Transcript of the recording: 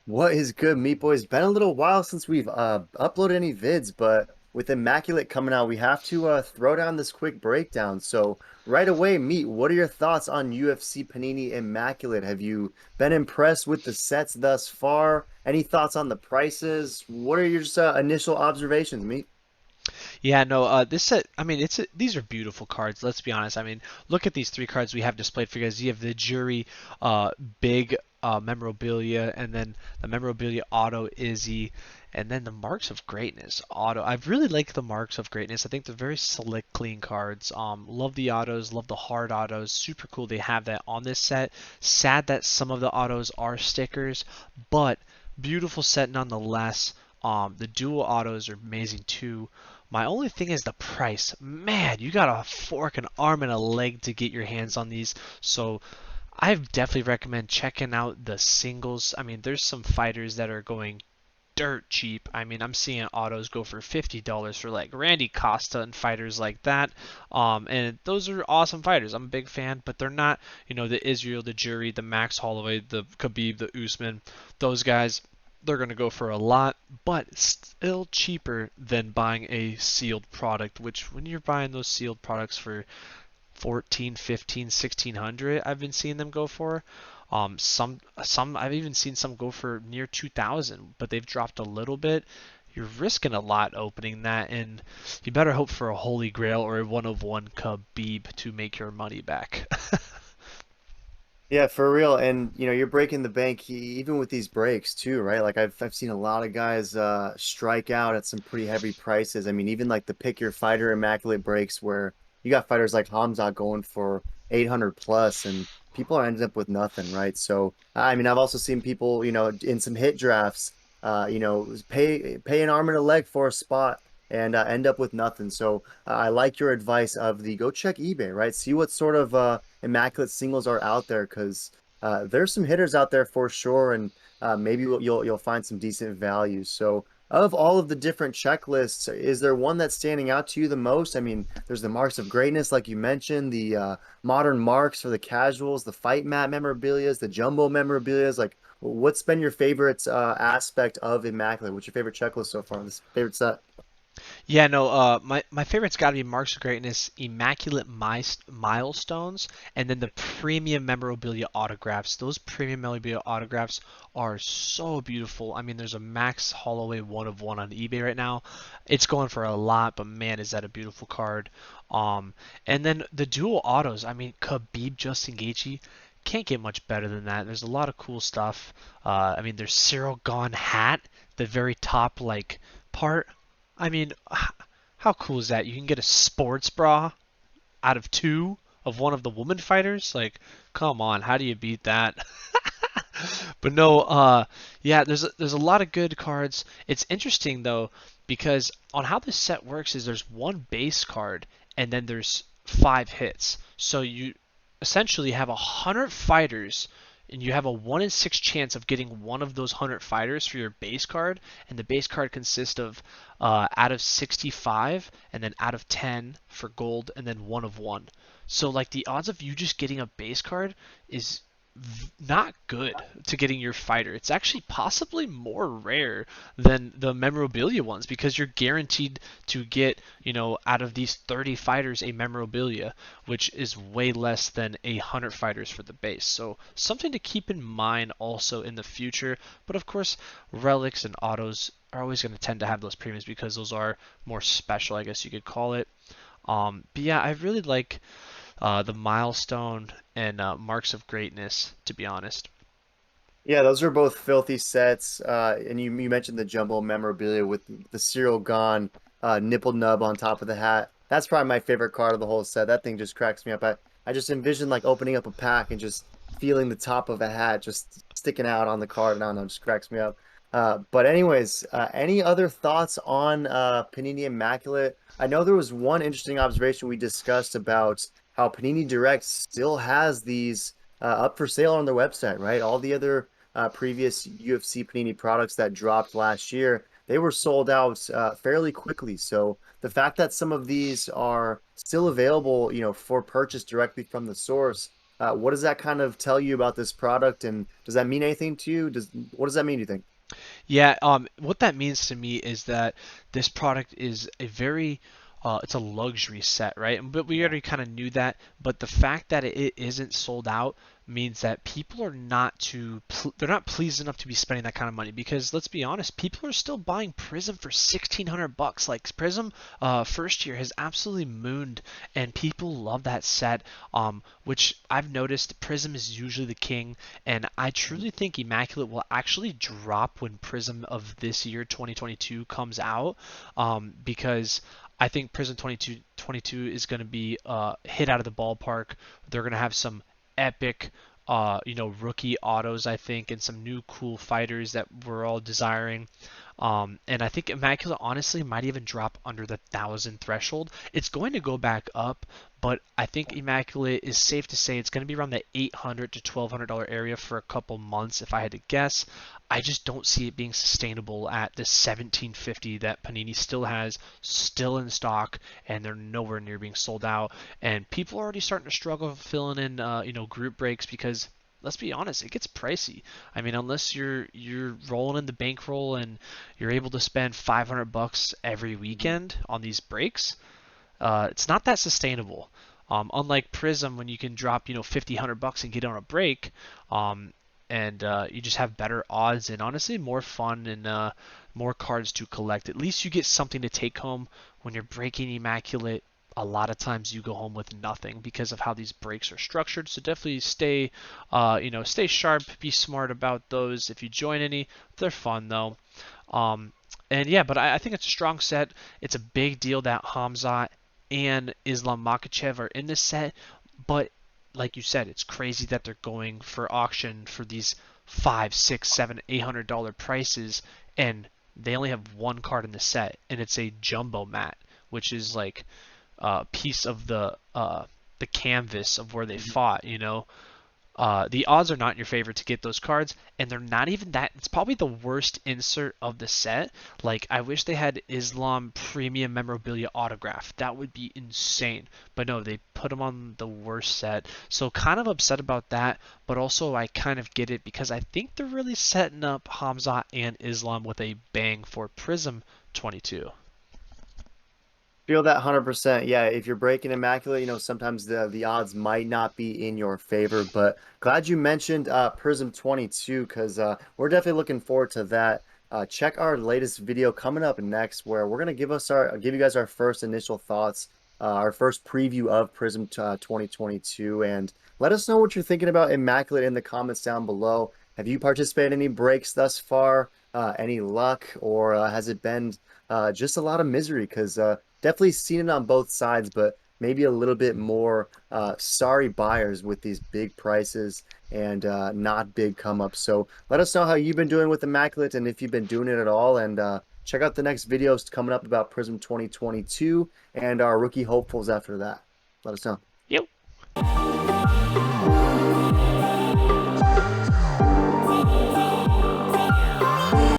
What is good, Meat Boys? Been a little while since we've uploaded any vids, but with Immaculate coming out, we have to throw down this quick breakdown. So right away, Meat, what are your thoughts on UFC Panini Immaculate? Have you been impressed with the sets thus far? Any thoughts on the prices? What are your just, initial observations, Meat? Yeah, no, this set, I mean, these are beautiful cards. Let's be honest. I mean, look at these three cards we have displayed for you guys. You have the Jury, big memorabilia, and then the memorabilia auto Izzy, and then the Marks of Greatness auto. I really like the Marks of Greatness. I think they're very slick, clean cards. Love the autos, love the hard autos. Super cool they have that on this set. Sad that some of the autos are stickers, but beautiful set nonetheless. The dual autos are amazing too. My only thing is the price. Man, you got a fork, an arm, and a leg to get your hands on these. So I definitely recommend checking out the singles. I mean, there's some fighters that are going dirt cheap. I mean, I'm seeing autos go for $50 for like Randy Costa and fighters like that. And those are awesome fighters. I'm a big fan, but they're not, the Israel, the Jury, the Max Holloway, the Khabib, the Usman. Those guys, they're going to go for a lot, but still cheaper than buying a sealed product, which when you're buying those sealed products for 14, 15, 1600, I've been seeing them go for. Some I've even seen some go for near 2000, but they've dropped a little bit. You're risking a lot opening that, and you better hope for a Holy Grail or a one of one Khabib to make your money back. Yeah, for real. And you're breaking the bank even with these breaks too, right? Like I've seen a lot of guys strike out at some pretty heavy prices. I mean, even like the pick your fighter immaculate breaks where you got fighters like Hamza going for 800 plus and people are ending up with nothing, right? So, I mean, I've also seen people, in some hit drafts, pay an arm and a leg for a spot and end up with nothing. So, I like your advice of the go check eBay, right? See what sort of immaculate singles are out there because there's some hitters out there for sure, and maybe you'll find some decent value. So, of all of the different checklists, is there one that's standing out to you the most? I mean, there's the marks of greatness, like you mentioned, the modern marks for the casuals, the fight mat memorabilias, the jumbo memorabilias. Like, what's been your favorite aspect of Immaculate? What's your favorite checklist so far? This favorite set? Yeah, no, my favorite's got to be Marks of Greatness, Immaculate Milestones, and then the premium memorabilia autographs. Those premium memorabilia autographs are so beautiful. I mean, there's a Max Holloway one of one on eBay right now. It's going for a lot, but man, is that a beautiful card. Um, and then the dual autos. I mean, Khabib, Justin Gaethje. Can't get much better than that. There's a lot of cool stuff. I mean, there's Cyril Gone hat, the very top like part. I mean, how cool is that? You can get a sports bra out of two of one of the woman fighters. Like, come on, how do you beat that? But no, yeah, there's a lot of good cards. It's interesting though because on how this set works is there's one base card and then there's five hits. So you essentially have 100 fighters and you have a 1 in 6 chance of getting one of those 100 fighters for your base card, and the base card consists of out of 65 and then out of 10 for gold and then one of one. So like the odds of you just getting a base card is not good to getting your fighter. It's actually possibly more rare than the memorabilia ones because you're guaranteed to get, out of these 30 fighters a memorabilia, which is way less than 100 fighters for the base. So something to keep in mind also in the future. But of course, relics and autos are always going to tend to have those premiums because those are more special, I guess you could call it. But yeah, I really like the milestone and marks of greatness, to be honest. Yeah, those are both filthy sets. And you mentioned the jumbo memorabilia with the serial gone nipple nub on top of the hat. That's probably my favorite card of the whole set. That thing just cracks me up. I just envision like opening up a pack and just feeling the top of a hat just sticking out on the card. I don't know, it just cracks me up. But anyways, any other thoughts on Panini Immaculate? I know there was one interesting observation we discussed about how Panini Direct still has these up for sale on their website, right? All the other previous UFC Panini products that dropped last year, they were sold out fairly quickly. So the fact that some of these are still available, for purchase directly from the source, What does that kind of tell you about this product, and does that mean anything to you? What does that mean, do you think? Yeah, what that means to me is that this product is a very, it's a luxury set, right? But we Yeah. already kind of knew that. But the fact that it isn't sold out means that people are not they're not pleased enough to be spending that kind of money. Because let's be honest, people are still buying Prism for $1,600. Like Prism, first year has absolutely mooned, and people love that set. Which I've noticed, Prism is usually the king, and I truly think Immaculate will actually drop when Prism of this year, 2022, comes out, because I think Prism 2022 is going to be hit out of the ballpark. They're going to have some epic, rookie autos, I think, and some new cool fighters that we're all desiring. And I think Immaculate honestly might even drop under the 1,000 threshold. It's going to go back up, but I think Immaculate is safe to say it's going to be around the $800 to $1,200 area for a couple months, if I had to guess. I just don't see it being sustainable at the 1750 that Panini still has, still in stock, and they're nowhere near being sold out. And people are already starting to struggle filling in, group breaks because let's be honest, it gets pricey. I mean, unless you're rolling in the bankroll and you're able to spend $500 every weekend on these breaks, it's not that sustainable. Unlike Prism, when you can drop 50, $100 and get on a break, um, and you just have better odds and honestly more fun and more cards to collect. At least you get something to take home when you're breaking Immaculate. A lot of times you go home with nothing because of how these breaks are structured. So definitely stay sharp, be smart about those. If you join any, they're fun though. Um, and yeah, but I think it's a strong set. It's a big deal that Hamzat and Islam Makhachev are in this set, but like you said, it's crazy that they're going for auction for these five, six, seven, $800 prices, and they only have one card in the set, and it's a jumbo mat, which is like a piece of the canvas of where they Mhm. fought. The odds are not in your favor to get those cards, and they're not even that. It's probably the worst insert of the set. Like, I wish they had Islam premium memorabilia autograph. That would be insane. But no, they put them on the worst set. So, kind of upset about that, but also I kind of get it because I think they're really setting up Hamza and Islam with a bang for Prism 22. Feel that 100%. Yeah, if you're breaking Immaculate, sometimes the odds might not be in your favor, but glad you mentioned Prism 22 because we're definitely looking forward to that. Check our latest video coming up next where we're gonna give you guys our first initial thoughts, our first preview of Prism 2022, and let us know what you're thinking about Immaculate in the comments down below. Have you participated in any breaks thus far? Any luck, or has it been just a lot of misery? Because definitely seen it on both sides, but maybe a little bit more sorry buyers with these big prices and not big come ups. So let us know how you've been doing with Immaculate and if you've been doing it at all. And check out the next videos coming up about Prism 2022 and our rookie hopefuls after that. Let us know. Yep.